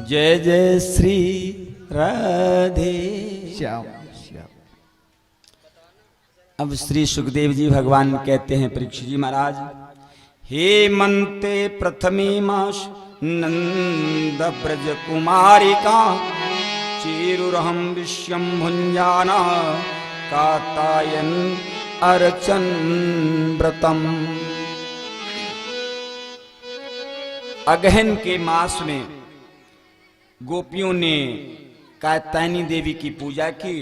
जय जय श्री राधे श्याम। अब श्री सुखदेव जी भगवान कहते हैं परीक्षित जी महाराज, हे मंते प्रथमे मास नंद ब्रज कुमारिका चेरुरहम विश्वम भुंजाना कातायन अर्चन व्रतम। अगहन के मास में गोपियों ने कात्यायनी देवी की पूजा की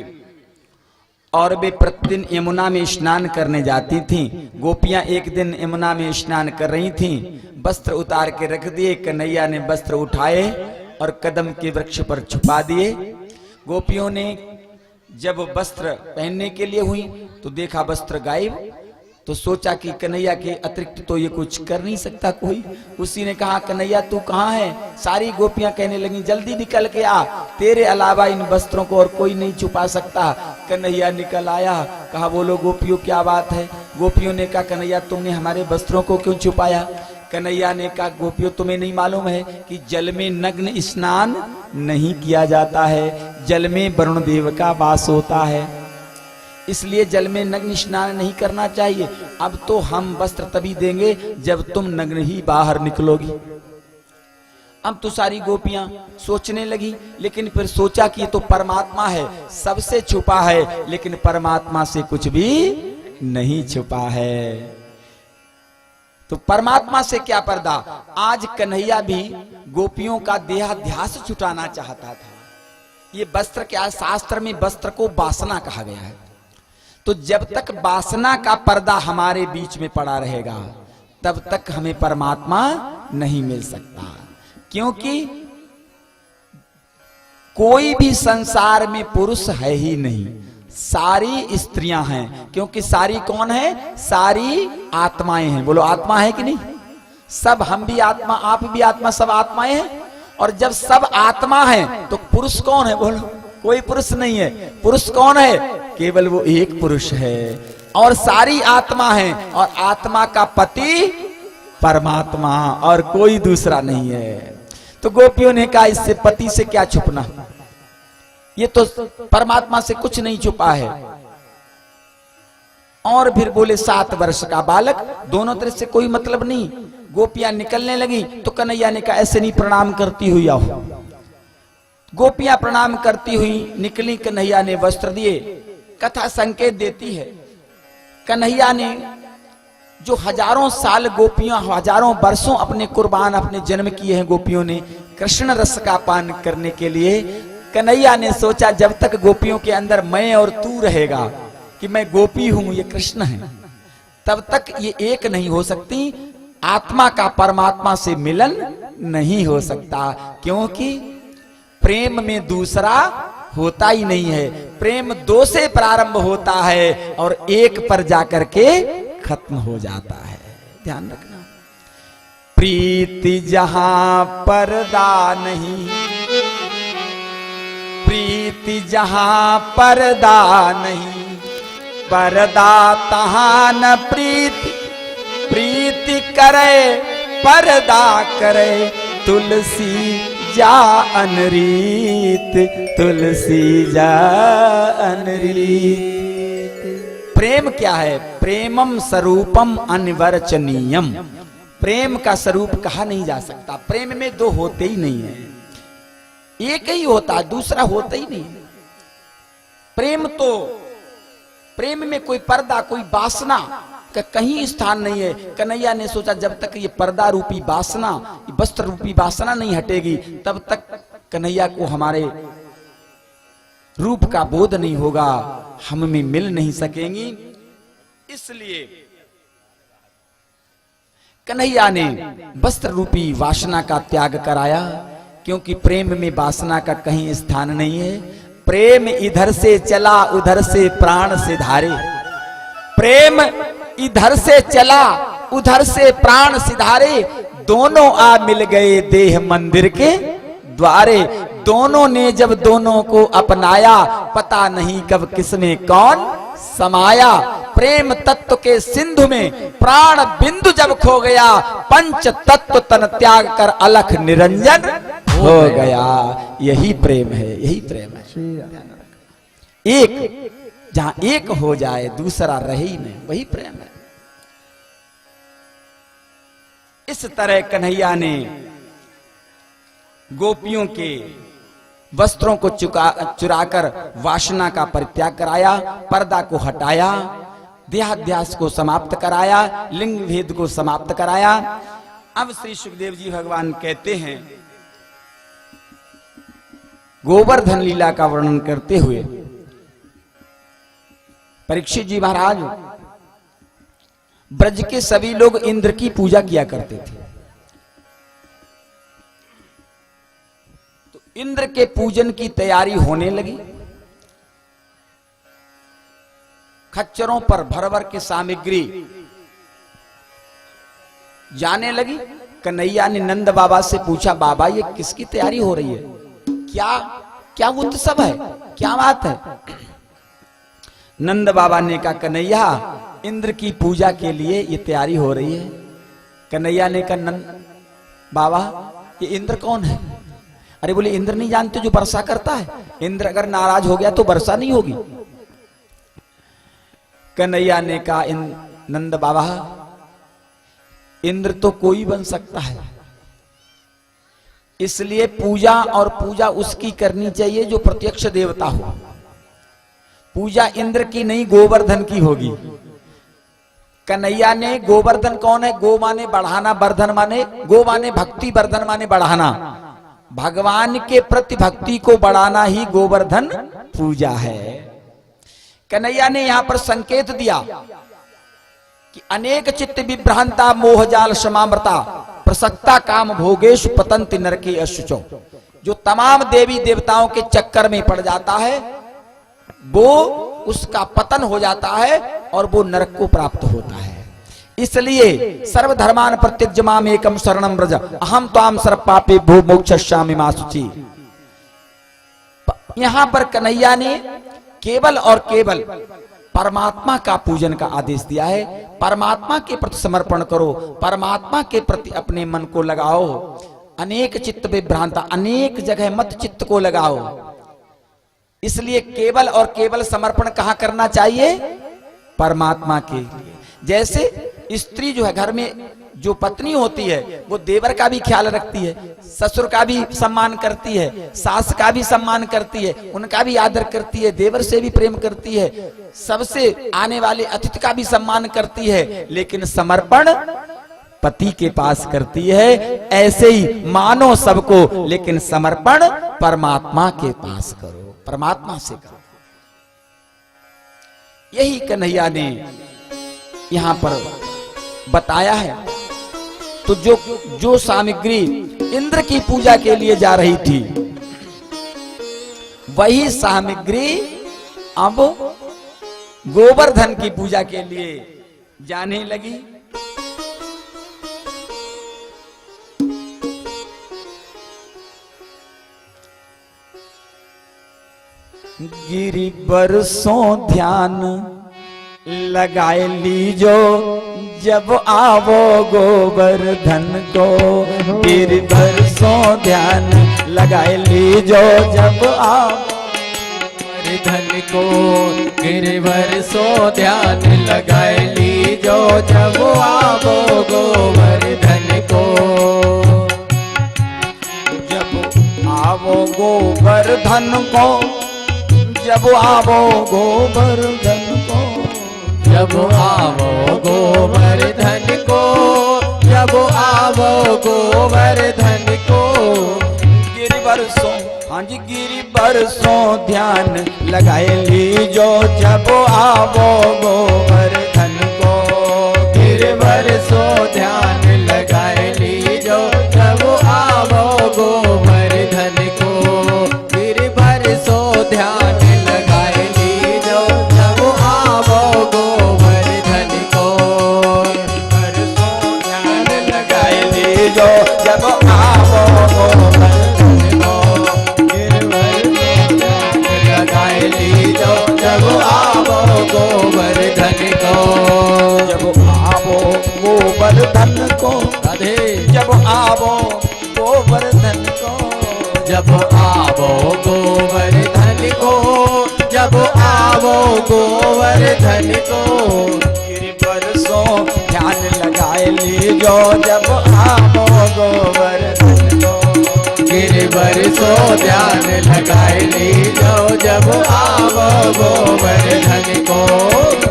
और वे प्रतिदिन यमुना में स्नान करने जाती थीं। गोपियां एक दिन यमुना में स्नान कर रही थीं, वस्त्र उतार के रख दिए। कन्हैया ने वस्त्र उठाए और कदम के वृक्ष पर छुपा दिए। गोपियों ने जब वस्त्र पहनने के लिए हुई तो देखा वस्त्र गायब, तो सोचा कि कन्हैया के अतिरिक्त तो ये कुछ कर नहीं सकता कोई। उसी ने कहा, कन्हैया तू कहाँ है? सारी गोपियां कहने लगी, जल्दी निकल के आ, तेरे अलावा इन वस्त्रों को और कोई नहीं छुपा सकता। कन्हैया निकल आया, कहा बोलो गोपियों क्या बात है? गोपियों ने कहा, कन्हैया तुमने हमारे वस्त्रों को क्यों छुपाया? कन्हैया ने कहा, गोपियों तुम्हें नहीं मालूम है कि जल में नग्न स्नान नहीं किया जाता है, जल में वरुण देव का वास होता है, इसलिए जल में नग्न स्नान नहीं करना चाहिए। अब तो हम वस्त्र तभी देंगे जब तुम नग्न ही बाहर निकलोगी। अब तो सारी गोपियां सोचने लगी, लेकिन फिर सोचा कि ये तो परमात्मा है, सबसे छुपा है, लेकिन परमात्मा से कुछ भी नहीं छुपा है। तो परमात्मा से क्या पर्दा? आज कन्हैया भी गोपियों का देहाध्यास छुटाना चाहता था। ये वस्त्र क्या, शास्त्र में वस्त्र को वासना कहा गया है। तो जब तक वासना का पर्दा हमारे बीच में पड़ा रहेगा तब तक हमें परमात्मा नहीं मिल सकता, क्योंकि कोई भी संसार में पुरुष है ही नहीं, सारी स्त्रियां हैं। क्योंकि सारी कौन है? सारी आत्माएं हैं। बोलो आत्मा है कि नहीं? सब, हम भी आत्मा, आप भी आत्मा, सब आत्माएं हैं। और जब सब आत्मा है तो पुरुष कौन है? बोलो कोई पुरुष नहीं है। पुरुष कौन है? केवल वो एक पुरुष है। और सारी आत्मा है, और आत्मा का पति परमात्मा, और कोई दूसरा नहीं है। तो गोपियों ने कहा, इससे पति से क्या छुपना, ये तो परमात्मा से कुछ नहीं छुपा है। और फिर बोले 7 वर्ष का बालक, दोनों तरफ से कोई मतलब नहीं। गोपियां निकलने लगी तो कन्हैया ने कहा, ऐसे नहीं, प्रणाम करती हुई आओ। गोपियां प्रणाम करती हुई निकली, कन्हैया ने वस्त्र दिए। कथा संकेत देती है, कन्हैया ने जो हजारों साल गोपियां, हजारों वर्षों अपने कुर्बान, अपने जन्म किए हैं गोपियों ने कृष्ण रस का पान करने के लिए, कन्हैया ने सोचा जब तक गोपियों के अंदर मैं और तू रहेगा कि मैं गोपी हूं, ये कृष्ण है, तब तक ये एक नहीं हो सकती। आत्मा का परमात्मा से मिलन नहीं हो सकता, क्योंकि प्रेम में दूसरा होता ही नहीं है। प्रेम 2 से प्रारंभ होता है और 1 पर जाकर के खत्म हो जाता है। ध्यान रखना, प्रीति जहां पर्दा नहीं, प्रीति जहां पर्दा नहीं, पर्दा तहां न प्रीति, प्रीति करे पर्दा करे, तुलसी जा अनरीत, तुलसी जा अनरीत। प्रेम क्या है? प्रेमम स्वरूपम अनिवर्चनीयम। प्रेम का स्वरूप कहा नहीं जा सकता। प्रेम में 2 होते ही नहीं है, एक ही होता है, दूसरा होता ही नहीं। प्रेम तो, प्रेम में कोई पर्दा, कोई वासना का कहीं स्थान नहीं है। कन्हैया ने सोचा जब तक ये पर्दा रूपी वासना, वस्त्र रूपी वासना नहीं हटेगी, तब तक कन्हैया को हमारे रूप का बोध नहीं होगा, हम में मिल नहीं सकेंगी। इसलिए कन्हैया ने वस्त्र रूपी वासना का त्याग कराया, क्योंकि प्रेम में वासना का कहीं स्थान नहीं है। प्रेम इधर से चला उधर से प्राण से धारे, प्रेम इधर से चला उधर से प्राण सिधारे, दोनों आ मिल गए देह मंदिर के द्वारे। दोनों ने जब दोनों को अपनाया, पता नहीं कब किसमें कौन समाया। प्रेम तत्व के सिंधु में प्राण बिंदु जब खो गया, पंच तत्व तन त्याग कर अलख निरंजन हो गया। यही प्रेम है, यही प्रेम है। एक जहां एक हो जाए दूसरा रहे ही नहीं, वही प्रेम है। इस तरह कन्हैया ने गोपियों के वस्त्रों को चुराकर वासना का परित्याग कराया, पर्दा को हटाया, देहाध्यास को समाप्त कराया, लिंग भेद को समाप्त कराया। अब श्री सुखदेव जी भगवान कहते हैं, गोवर्धन लीला का वर्णन करते हुए, परीक्षित जी महाराज, ब्रज के सभी लोग इंद्र की पूजा किया करते थे। तो इंद्र के पूजन की तैयारी होने लगी। खच्चरों पर भर भर के सामग्री जाने लगी। कन्हैया ने नंद बाबा से पूछा, बाबा ये किसकी तैयारी हो रही है? क्या क्या उत्सव है? क्या बात है? नंद बाबा ने कहा, कन्हैया इंद्र की पूजा के लिए ये तैयारी हो रही है। कन्हैया ने कहा, नंद बाबा ये इंद्र कौन है? अरे बोले, इंद्र नहीं जानते जो वर्षा करता है? इंद्र अगर नाराज हो गया तो वर्षा नहीं होगी। कन्हैया ने कहा, नंद बाबा इंद्र तो कोई बन सकता है, इसलिए पूजा और पूजा उसकी करनी चाहिए जो प्रत्यक्ष देवता हो। पूजा इंद्र की नहीं, गोवर्धन की होगी। कन्हैया ने, गोवर्धन कौन है? गो माने बढ़ाना, वर्धन माने, गो माने भक्ति, वर्धन माने बढ़ाना। भगवान के प्रति भक्ति को बढ़ाना ही गोवर्धन पूजा है। कन्हैया ने यहां पर संकेत दिया कि अनेक चित्त विभ्रांता मोहजाल समामृता प्रसक्ता काम भोगेश पतंति नरके अशुचो। जो तमाम देवी देवताओं के चक्कर में पड़ जाता है वो उसका पतन हो जाता है और वो नरक को प्राप्त होता है। इसलिए सर्वधर्मान प्रत्यज्यमाम एकम शरणम व्रज अहम त्वाम सर्व पापे भो मोक्षयिष्यामि मा शुचि। यहां पर कन्हैया ने केवल और केवल परमात्मा का पूजन का आदेश दिया है। परमात्मा के प्रति समर्पण करो, परमात्मा के प्रति अपने मन को लगाओ। अनेक चित्त विभ्रांता, अनेक जगह मत चित्त को लगाओ। इसलिए केवल और केवल समर्पण कहां करना चाहिए? परमात्मा के लिए। जैसे स्त्री जो है घर में जो पत्नी होती है वो देवर का भी ख्याल रखती है, ससुर का भी सम्मान करती है, सास का भी सम्मान करती है, उनका भी आदर करती है, देवर से भी प्रेम करती है, सबसे आने वाले अतिथि का भी सम्मान करती है। लेकिन समर्पण पति के पास करती है। ऐसे ही मानो सबको, लेकिन समर्पण परमात्मा के पास करो, परमात्मा से करो। यही कन्हैया ने यहां पर बताया है। तो जो सामग्री इंद्र की पूजा के लिए जा रही थी वही सामग्री अब गोवर्धन की पूजा के लिए जाने लगी। गिरि बरसों ध्यान लगाए लीजो जब आवो गोवर्धन को। गिरि बरसों ध्यान लगाए लीजो जब आवो गोवर्धन को। गिरि बरसों ध्यान लगाए लीजो जब आवो गोवर्धन को। जब आवो गोवर्धन को, जब आवो गोवर्धन को, जब आवो गोवर्धन को, जब आवो गोवर्धन को। गिरि बरसों, हाँ जी, गिरि बरसों ध्यान लगाए लीजो जब आवो गोवर्धन को। गिरि बरसों ध्यान लगाए लीजो जब आवो गोवर्धन को। गिरि बरसों ध्यान लगाए लीजो जब आवो गोवर्धन को। बरसों ध्यान लगाए लीजो जब आवो गोवर्धन को। गिरि बरसों ध्यान लगाए लीजो जब आवो गोवर्धन को। गोवर्धन को, राधे जब आवो गोवर्धन को, जब आवो गोवर्धन को, जब आवो गोवर्धन को, गिरिवरसों ध्यान लगाए लीजो जब आवो गोवर्धन को, गिरिवरसों ध्यान लगाए लीजो जब आवो गोवर्धन को,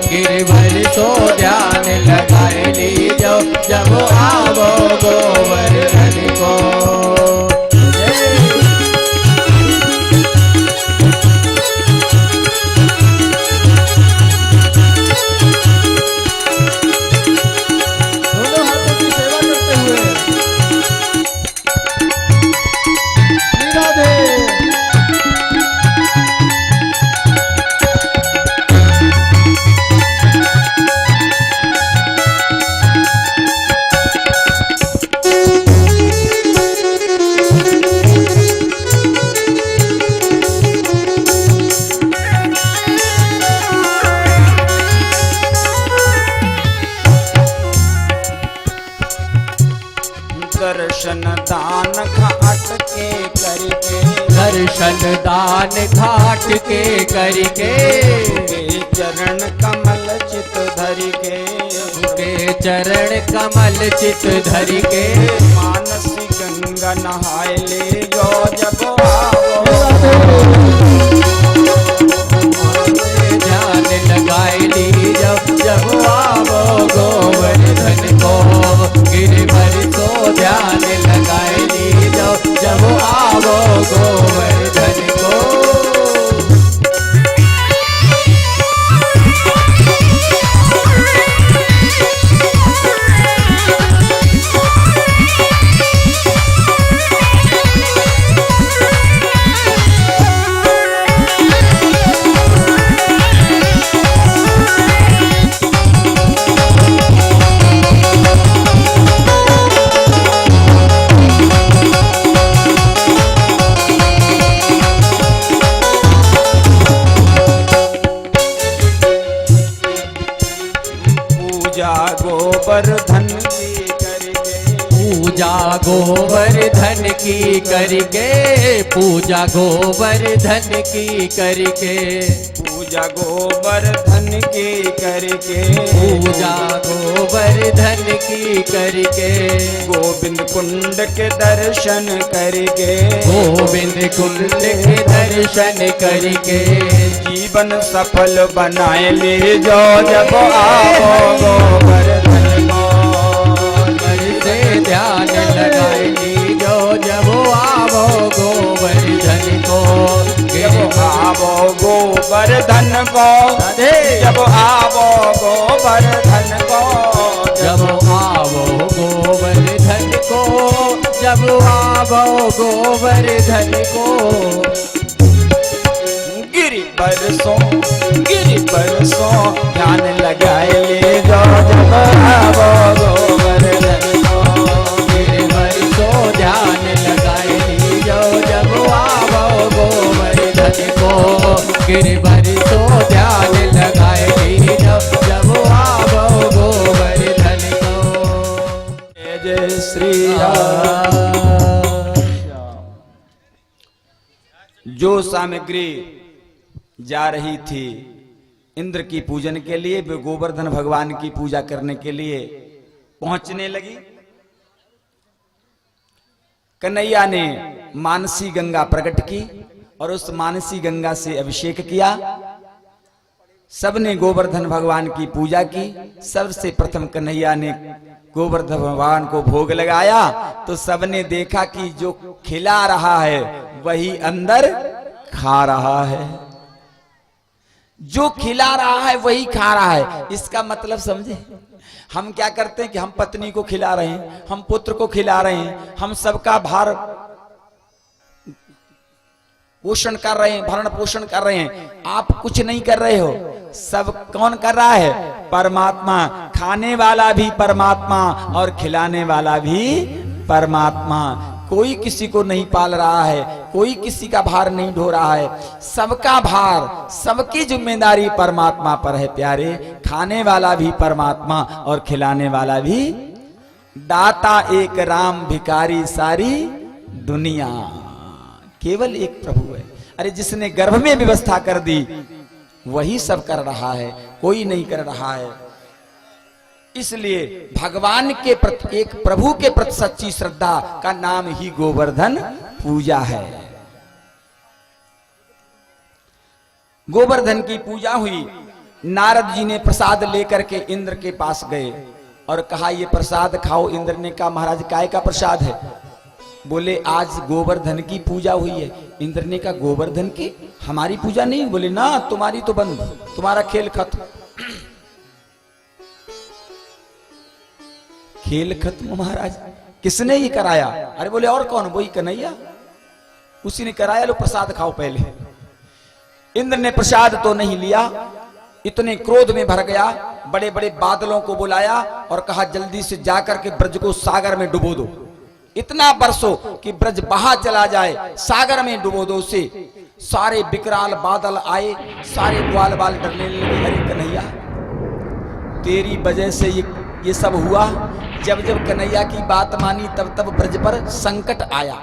गिरिवरसों ध्यान लगाए लीजो जब आवो गोवर्धन को। दोनों हाथों की सेवा करते हुए राधे दर्शन दान घाट के करके, दर्शन दान घाट के करके, के चरण कमल चित धरि के, के चरण कमल चित धरि के, मानसी गंगा नहाए ले जो जब आवो, ध्यान लगाए ली जब आवो गोवर्धन को, गिरिवरसों ध्यान लगाए ली जब आवो गोवर्धन को। पूजा गोवर्धन की करके, पूजा गोवर्धन की करके, पूजा गोवर्धन की करके, पूजा गोवर्धन की करके, पूजा गोवर्धन की करके, गोविंद कुंड के दर्शन करके, गोविंद कुंड के दर्शन करके, जीवन सफल बनाए ले जो जब आवो गोवर्धन को, मन से ध्यान लगाए लीजो जब आवो गोवर्धन को, जब आवो गोवर्धन को, राधे जब आवो गोवर्धन को, जब आवो गोवर्धन को, जब आवो गोवर्धन को, गिरिवरसों ध्यान लगाए ले जो जब आवो गोवर्धन को, गिरिवरसों ध्यान लगाए लीजो जब आवो गोवर्धन को, गिरिवरसों ध्यान लगाए लीजो जब आवो गोवर्धन को। जय जय श्री राम। जो सामग्री जा रही थी इंद्र की पूजन के लिए, वे गोवर्धन भगवान की पूजा करने के लिए पहुंचने लगी। कन्हैया ने मानसी गंगा प्रकट की और उस मानसी गंगा से अभिषेक किया। सबने गोवर्धन भगवान की पूजा की। सबसे प्रथम कन्हैया ने गोवर्धन भगवान को भोग लगाया तो सबने देखा कि जो खिला रहा है वही अंदर खा रहा है, जो खिला रहा है वही खा रहा है। इसका मतलब समझे, हम क्या करते हैं कि हम पत्नी को खिला रहे हैं, हम पुत्र को खिला रहे हैं, हम सबका भार पोषण कर रहे हैं, भरण पोषण कर रहे हैं। आप कुछ नहीं कर रहे हो, सब कौन कर रहा है? परमात्मा। खाने वाला भी परमात्मा और खिलाने वाला भी परमात्मा। कोई किसी को नहीं पाल रहा है, कोई किसी का भार नहीं ढो रहा है। सबका भार, सबकी जिम्मेदारी परमात्मा पर है प्यारे। खाने वाला भी परमात्मा और खिलाने वाला भी दाता एक राम, भिखारी सारी दुनिया। केवल एक प्रभु है। अरे जिसने गर्भ में व्यवस्था कर दी वही सब कर रहा है, कोई नहीं कर रहा है। इसलिए भगवान के प्रति, एक प्रभु के प्रति सच्ची श्रद्धा का नाम ही गोवर्धन पूजा है। गोवर्धन की पूजा हुई। नारद जी ने प्रसाद लेकर के इंद्र के पास गए और कहा ये प्रसाद खाओ। इंद्र ने कहा महाराज काय का प्रसाद है? बोले आज गोवर्धन की पूजा हुई है। इंद्र ने कहा गोवर्धन की? हमारी पूजा नहीं? बोले ना, तुम्हारी तो बंद, तुम्हारा खेल खत्म। खेल खत्म महाराज? किसने ये कराया? अरे बोले और कौन? वही कन्हैया, उसी ने कराया। लो प्रसाद खाओ पहले। इंद्र ने प्रसाद तो नहीं लिया, इतने क्रोध में भर गया, बड़े बड़े बादलों को बुलाया और कहा जल्दी से जाकर के ब्रज को सागर में डुबो दो। इतना बरसो कि ब्रज बहा चला जाए, सागर में डुबो दो उसे। सारे विकराल बादल आए, सारे ग्वाल बाल डरने लगे। अरे कन्हैया तेरी वजह से ये सब हुआ। जब जब कन्हैया की बात मानी तब तब ब्रज पर संकट आया,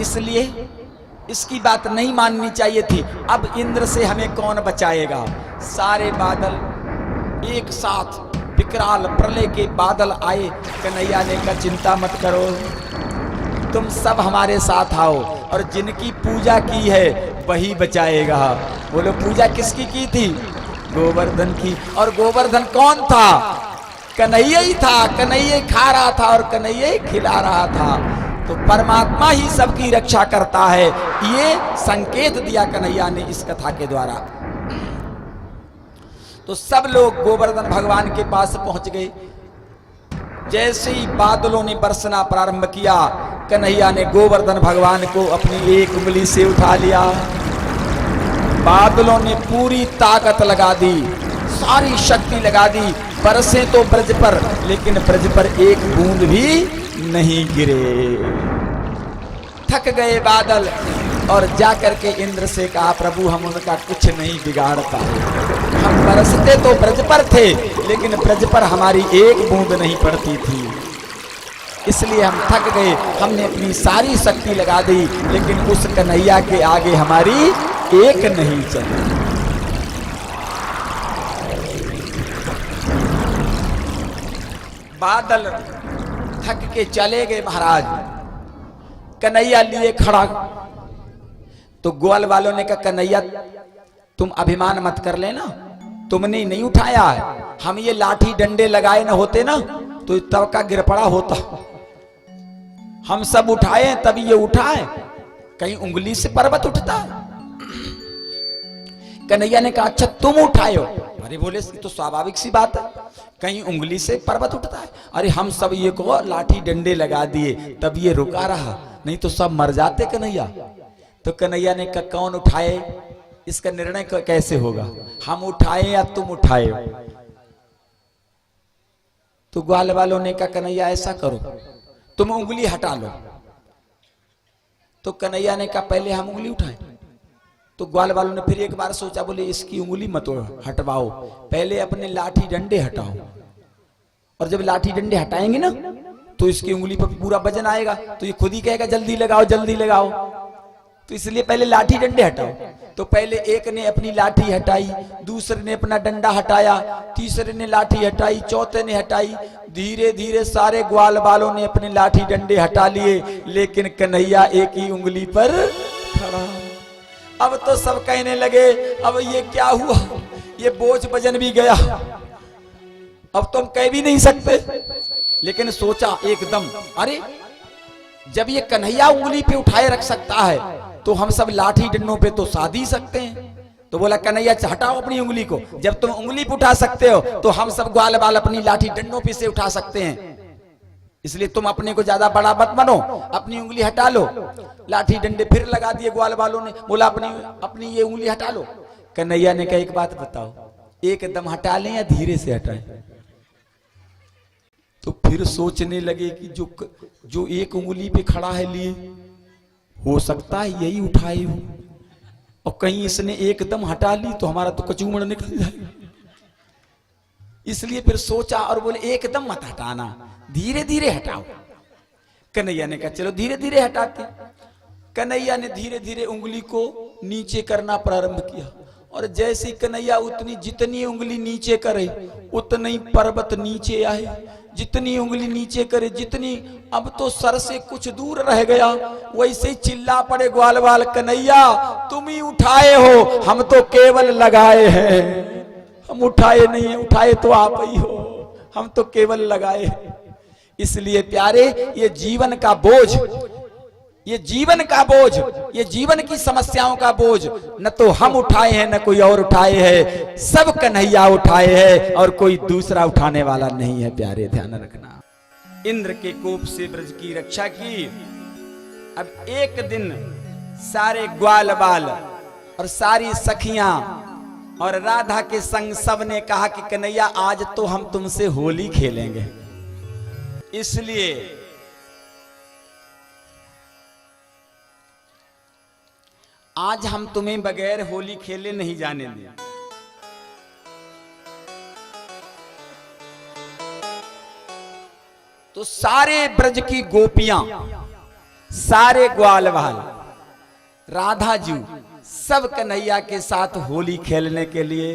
इसलिए इसकी बात नहीं माननी चाहिए थी। अब इंद्र से हमें कौन बचाएगा? सारे बादल एक साथ, विकराल प्रलय के बादल आए। कन्हैया ने कहा चिंता मत करो, तुम सब हमारे साथ आओ और जिनकी पूजा की है वही बचाएगा। बोलो पूजा किसकी की थी? गोवर्धन की। और गोवर्धन कौन था? कन्हैया ही था। कन्हैया खा रहा था और कन्हैया खिला रहा था। तो परमात्मा ही सबकी रक्षा करता है, ये संकेत दिया कन्हैया ने इस कथा के द्वारा। तो सब लोग गोवर्धन भगवान के पास पहुंच गए। जैसे ही बादलों ने बरसना प्रारंभ किया, कन्हैया ने गोवर्धन भगवान को अपनी एक उंगली से उठा लिया। बादलों ने पूरी ताकत लगा दी, सारी शक्ति लगा दी। बरसे तो ब्रज पर, लेकिन ब्रज पर एक बूंद भी नहीं गिरे। थक गए बादल और जाकर के इंद्र से कहा प्रभु हम उनका कुछ नहीं बिगाड़ पाए। हम बरसते तो ब्रज पर थे, लेकिन ब्रज पर हमारी एक बूंद नहीं पड़ती थी, इसलिए हम थक गए। हमने अपनी सारी शक्ति लगा दी, लेकिन उस कन्हैया के आगे हमारी एक नहीं चली। बादल थक के चले गए महाराज। कन्हैया लिए खड़ा। तो ग्वाल वालों ने कहा कन्हैया तुम अभिमान मत कर लेना, तुमने नहीं उठाया है। हम ये लाठी डंडे लगाए ना होते ना तो तब का गिर पड़ा होता। हम सब उठाए तभी ये उठाए। कहीं उंगली से पर्वत उठता है? कन्हैया ने कहा अच्छा तुम उठाए हो। अरे बोले तो स्वाभाविक सी बात है, कहीं उंगली से पर्वत उठता है? अरे हम सब ये को लाठी डंडे लगा दिए तब ये रुका रहा, नहीं तो सब मर जाते कन्हैया। तो कन्हैया ने कहा कौन उठाए इसका निर्णय कैसे होगा? हम उठाए या तुम उठाए? तो ग्वाल वालों ने कहा कन्हैया ऐसा करो तुम उंगली हटा लो। तो कन्हैया ने कहा पहले हम उंगली उठाएं। तो ग्वाल वालों ने फिर एक बार सोचा, बोले इसकी उंगली मत हटवाओ, पहले अपने लाठी डंडे हटाओ। और जब लाठी डंडे हटाएंगे ना तो इसकी उंगली पर पूरा वजन आएगा, तो ये खुद ही कहेगा जल्दी लगाओ जल्दी लगाओ। तो इसलिए पहले लाठी डंडे हटाओ। तो पहले एक ने अपनी लाठी हटाई, दूसरे ने अपना डंडा हटाया, तीसरे ने लाठी हटाई, चौथे ने हटाई। धीरे धीरे सारे ग्वाल वालों ने अपने लाठी डंडे हटा लिए, लेकिन कन्हैया एक ही उंगली पर खड़ा। अब तो सब कहने लगे अब ये क्या हुआ, ये बोझ वजन भी गया, अब तो हम कह भी नहीं सकते। लेकिन सोचा एकदम, अरे जब ये कन्हैया उंगली पे उठाए रख सकता है तो हम सब लाठी डंडों पे तो साध ही सकते हैं। तो बोला कन्हैया हटाओ अपनी उंगली को, जब तुम उंगली पे उठा सकते हो तो हम सब ग्वाल बाल अपनी लाठी डंडों पे से उठा सकते हैं, इसलिए तुम अपने को ज्यादा बड़ा मत बनो, अपनी उंगली हटा लो। लाठी डंडे फिर लगा दिए ग्वाल वालों ने, बोला अपनी ये उंगली हटा लो। कन्हैया ने कहा एक बात बताओ, एकदम हटा लें या धीरे से हटाएं? तो फिर सोचने लगे कि जो एक उंगली पे खड़ा है लिए हो सकता है यही उठाए हो, और कहीं इसने एकदम हटा ली तो हमारा तो कचूमड़ निकल जाएगा। इसलिए फिर सोचा और बोले एकदम मत हटाना, धीरे धीरे हटाओ। कन्हैया ने कहा चलो धीरे धीरे हटाते। कन्हैया ने धीरे धीरे उंगली को नीचे करना प्रारंभ किया और जैसे कन्हैया जितनी उंगली नीचे करे उतनी पर्वत नीचे आए, जितनी उंगली नीचे करे जितनी, अब तो सर से कुछ दूर रह गया। वैसे ही चिल्ला पड़े ग्वाल वाल, कन्हैया तुम ही उठाए हो, हम तो केवल लगाए हैं, हम उठाए नहीं है, उठाए तो आप ही हो, हम तो केवल लगाए हैं। इसलिए प्यारे ये जीवन का बोझ, ये जीवन का बोझ, ये जीवन की समस्याओं का बोझ न तो हम उठाए हैं न कोई और उठाए है, सब कन्हैया उठाए हैं और कोई दूसरा उठाने वाला नहीं है। प्यारे ध्यान रखना। इंद्र के कोप से ब्रज की रक्षा की। अब एक दिन सारे ग्वाल बाल और सारी सखियां और राधा के संग सब ने कहा कि कन्हैया आज तो हम तुमसे होली खेलेंगे, इसलिए आज हम तुम्हें बगैर होली खेले नहीं जाने दें। तो सारे ब्रज की गोपियां, सारे ग्वाल बाल, राधा जी सब कन्हैया के साथ होली खेलने के लिए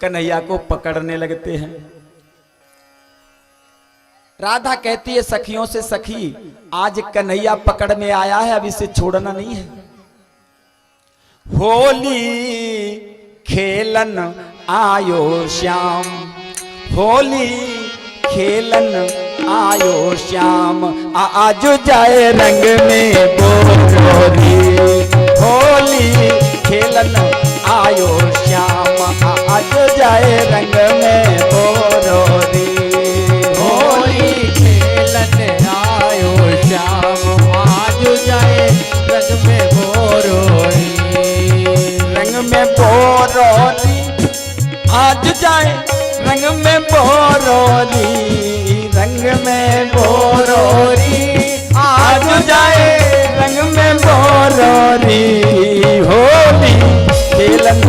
कन्हैया को पकड़ने लगते हैं। राधा कहती है सखियों से, सखी आज कन्हैया पकड़ में आया है, अब इसे छोड़ना नहीं है। होली खेलन आयो श्याम, होली खेलन आयो श्याम, आज जाए रंग में बोरी। होली खेलन आयो श्याम, आज जाए रंग में बोरी। होली खेलन आयो श्याम, आज जाए रंग में बोरोरी। रंग में बोरोरी आज जाए रंग में बोरोरी, रंग में बोरोरी आज जाए रंग में बोरोरी। होली खेलन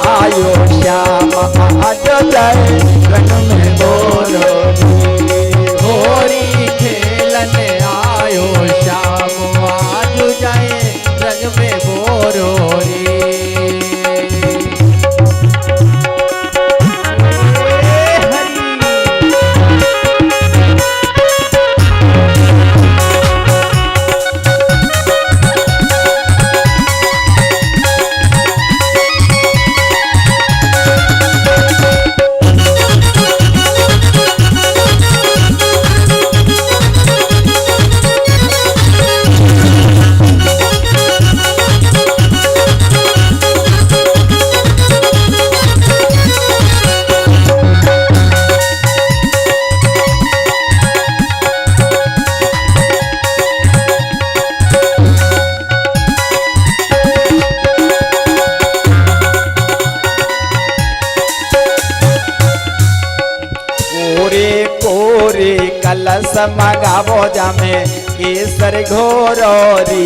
आयो श्याम, आज जाए रंग में बोरोरी। होली खेलन आयो श्याम, आज जाए रंग में बोरोरी। कलश मगावो जामे केसर घोरोरी।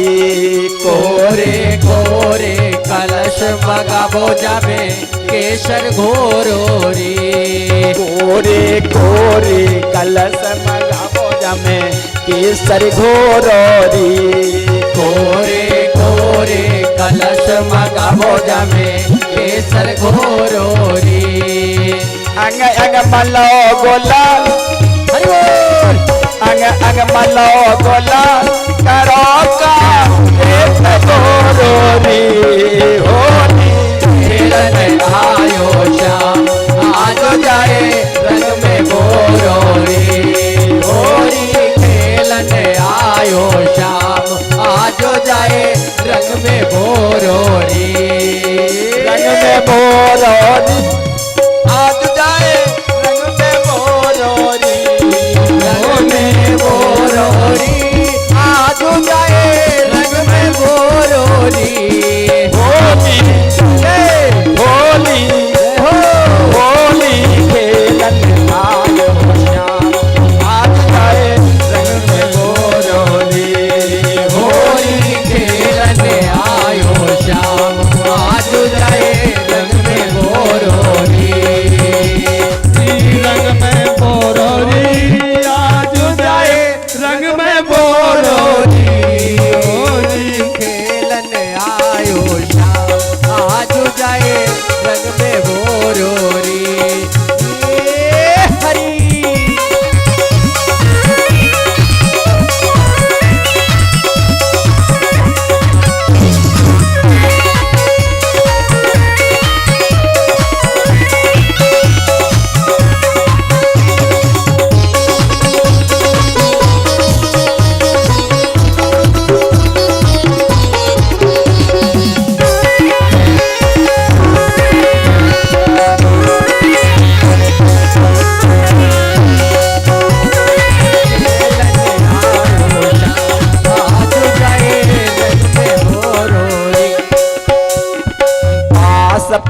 कोरे कोरे कलश मगावो जामे केसर घोरोरी। कोरे कोरे कलश मगावो जामे केसर घोरोरी। कोरे कोरे कलश मगावो जामे केसर घोरोरी। अंग अंग मलो गोलाल, अंग अंग मलो गोलाल, करो का गोरोरी। होली खेलन आयो श्याम, आज जाए रंग में गोरोरी। होली खेलन आयो श्याम, आज जाए रंग में गोरोरी। रंग में बोरोरी आज जाए रंग में बोरोरी। रंग में बोरोरी आज जाए रंग में बोरोरी। होली होली होली खेलन आयो श्याम, आज जाए रंग में बोरोरी। होली खेलन आयो श्याम, आज जाए रंग में बोरोरी। में बोरोरी खेलन आयो श्याम आज जाए रंग में बोरोरी हरी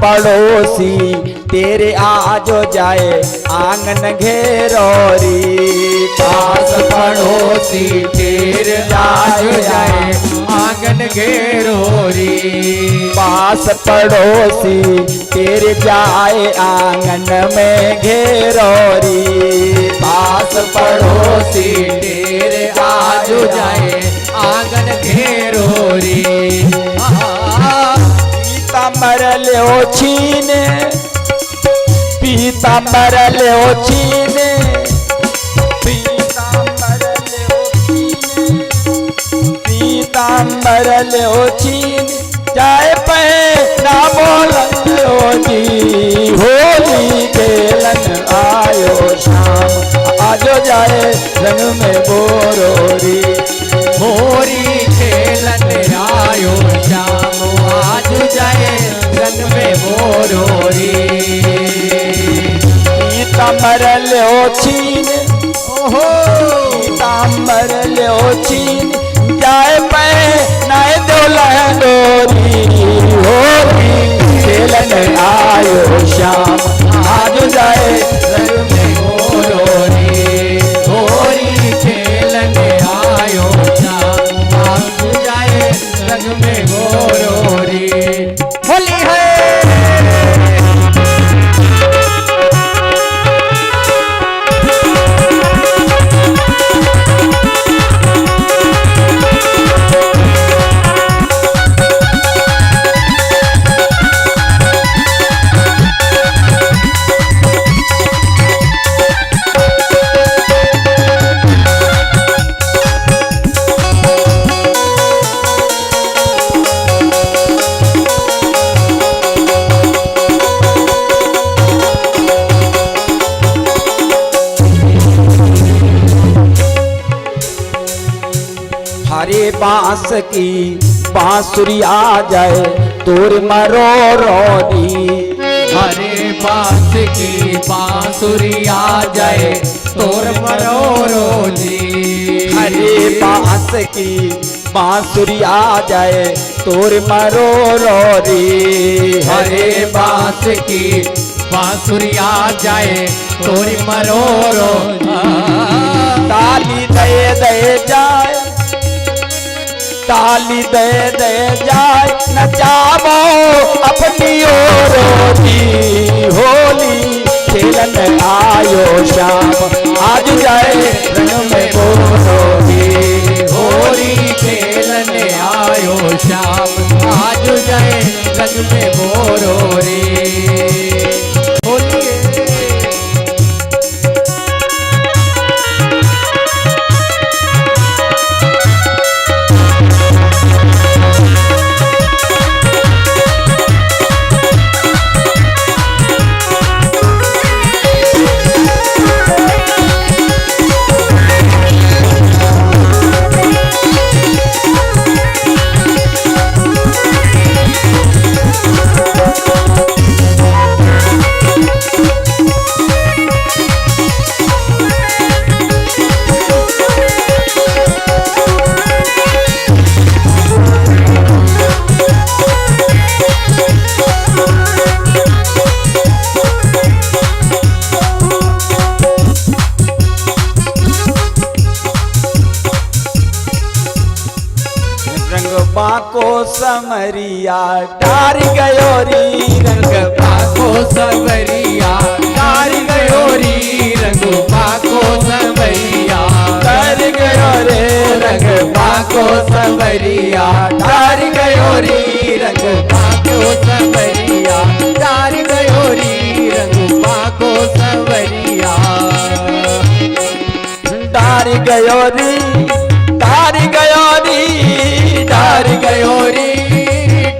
पड़ोसी तेरे आजो जाए आंगन घेरोरी पास पड़ोसी तेरे आजो जाए आंगन घेरोरी पास पड़ोसी तेरे जाए आंगन में घेरोरी पास पड़ोसी तेरे आजो जाए आंगन घेरोरी पीताम्बर लो छीने पीताम्बर लो छीने पीताम्बर लो छीने पीताम्बर लो छीने जाए पे ना बोलो जी होली खेलन आयो शाम आजो जाए रंग में बोरोरी होरी खेलन आयो श्याम आज जाए रंग में बोरोरी पीताम्बर लो छीने ओहो पीताम्बर लो छीने जाए पे नाय डोरी होली खेलन आयो शाम आज जाए रंग में बोरोरी होरी खेलन आयो श्याम आज जाए रंग में बोरोरी होली है हरे बांस की बांसुरी आ जाए तोर मरो रोदी हरे बांस की बांसुरी आ जाए तोर मरोरोली हरे बांस की बांसुरी आ जाए तोर मरो रोदी हरे बांस की बांसुरी आ जाए तोरी मरोरो ताली दे जाए ताली दे जाए नचावो अपनी ओरोदी होली खेलन आयो शाम आज जाए रंग में बोरोरी होरी खेलन आयो श्याम आज जाए रंग में बोरोरी होली बाको समरिया डार गयो री रंग पाको सवरिया डार गयो री रंग पाको सवरिया ढार गयो रे रंग बाको संवरिया डार गयो री रंग बाको संवरिया डार गयो री रंग बाको संवरिया ढार गयो री ढार गयो री डार गयो री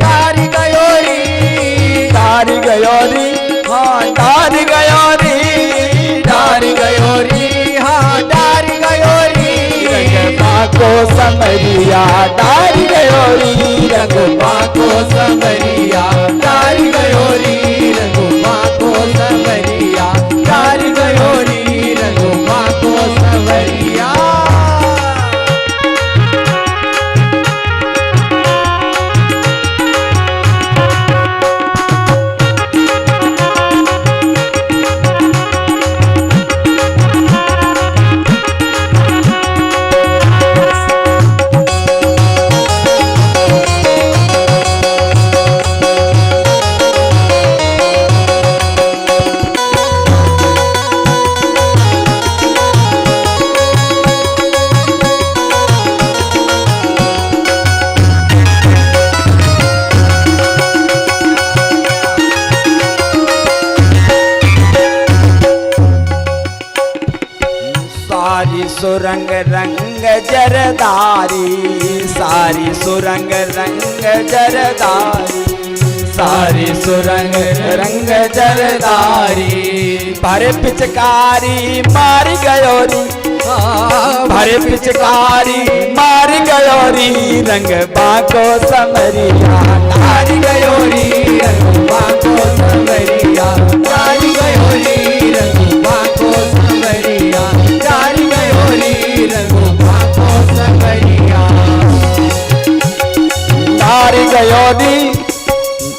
डार गयो री ढार गयो री हाँ ढार गयो री डार गयो री हाँ डार गयो री रंग बाको समरिया ढार गयो री रंग बाको संवरिया डार गयो री रंग बाको संवरिया डार गयो री रंग बाको संवरिया सारी सुरंग रंग जरदारी सारी सुरंग रंग जरदारी सारी सुरंग रंग जरदारी भरे पिचकारी मार गयो री भरे पिचकारी मार गयो री रंग बाको समरिया डार गयो री रंग बाको संवरिया डार गयो री रंग बाको संवरिया डार गयो री रंग बाको संवरिया डार गयो री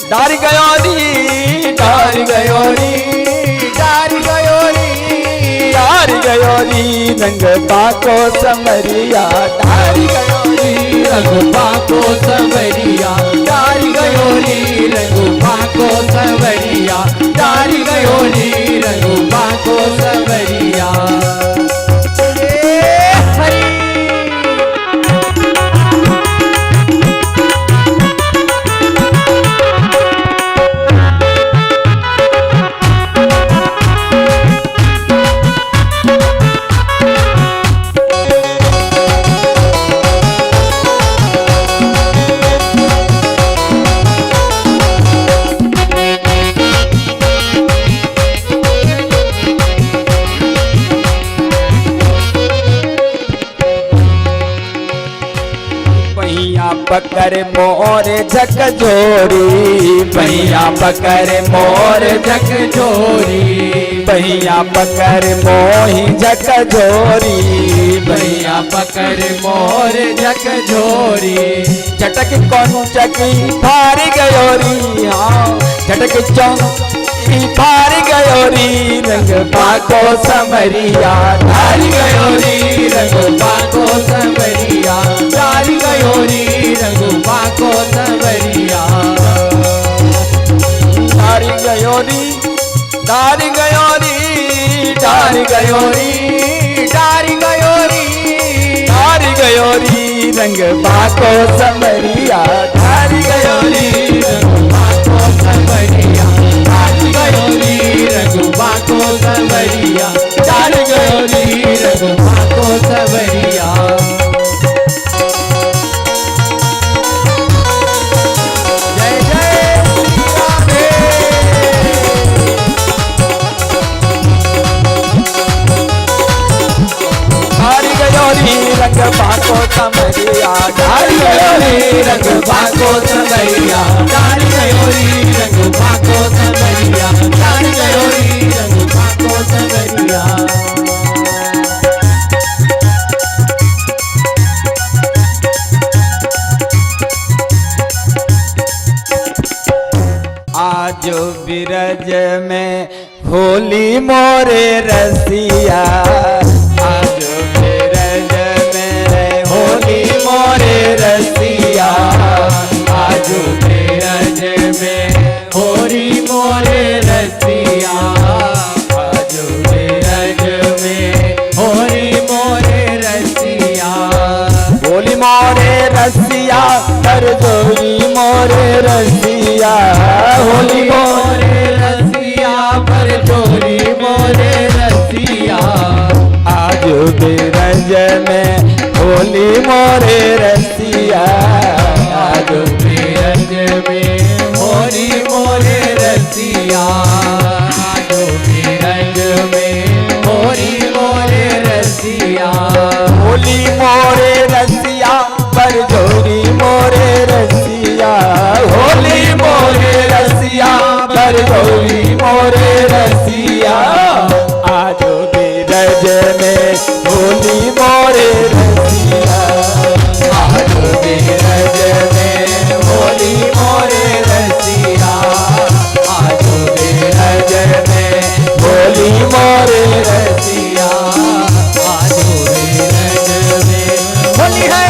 डार गयो री डार गयो री डार गयो री डार गयो री रंग बाको समरिया डार गयो री रंग बाको संवरिया डार गयो री रंग बाको संवरिया डार गयो री रंग बाको संवरिया हरी पहिया पकड़ मोर झकझोरी पहिया पकड़ मोर झकझोरी पहिया पकड़ मोही झकझोरी भैया पकड़ मोर झकझोरी झटक कौन चकी फार गयो री हाँ झटक चौकी फार गयो री रंग बाको समरिया डार गयो री रंग बाको संवरिया डार गयो री रंग बाको संवरिया डार गयो री डार गयो री डार गयो री डार गयो री डार गयो री रंग बाको समरिया डार गयो री रंग बाको संवरिया डार गयो री रंग बाको संवरिया डार गयो री रंग बाको संवरिया जय जय श्री राधे डार गयो री रंग बाको समरिया डार गयो री रंग बाको संवरिया डार गयो री रंग बाको संवरिया डार गयो री रंग बाको संवरिया आज बिरज में होली मोरे रसिया आज बिरज में होली मोरे रसिया आज बिरज में होरी मोरे रसिया आज बिरज में होरी मोरे होली मोरे रसिया कर जोरी मोरे रसिया होली मोरे रसिया पर चोरी मोरे रसिया आज बिरज में होली मोरे रसिया आज बिरज में होली मोरे रसिया आज बिरज में होली मोरे रसिया होली मोरे रसिया पर जोरी मोरे रसिया होली मोरे रसिया पर जोरी मोरे रसिया आज बिरज में होली मोरे रसिया आज बिरज में होली मोरे रसिया आज बिरज में होली मोरे रसिया आज बिरज में होली है।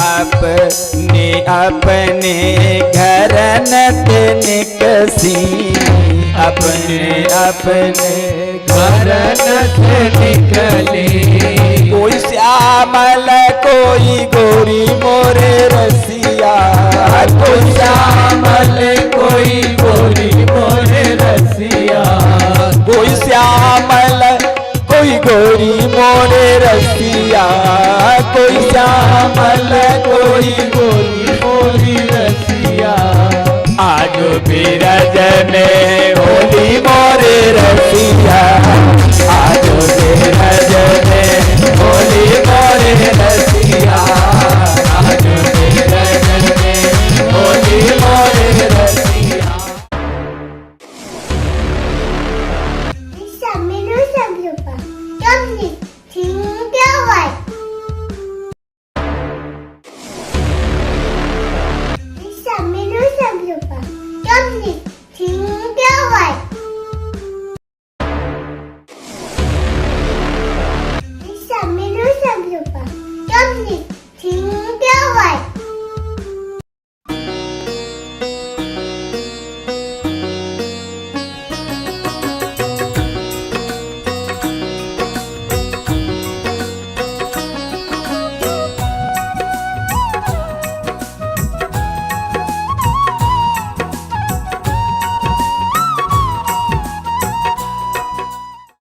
अपने अपने घर नत निकसी अपने अपने घर नथ निकले कोई श्यामल कोई गोरी मोरे रसिया कोई श्यामल कोई गोरी मोरे रसिया कोई श्यामल कोई गोरी मोरे रसिया कोई श्यामल कोई गोरी मोरी रसिया आज बिरज में होली मोरे रसिया आज बिरज में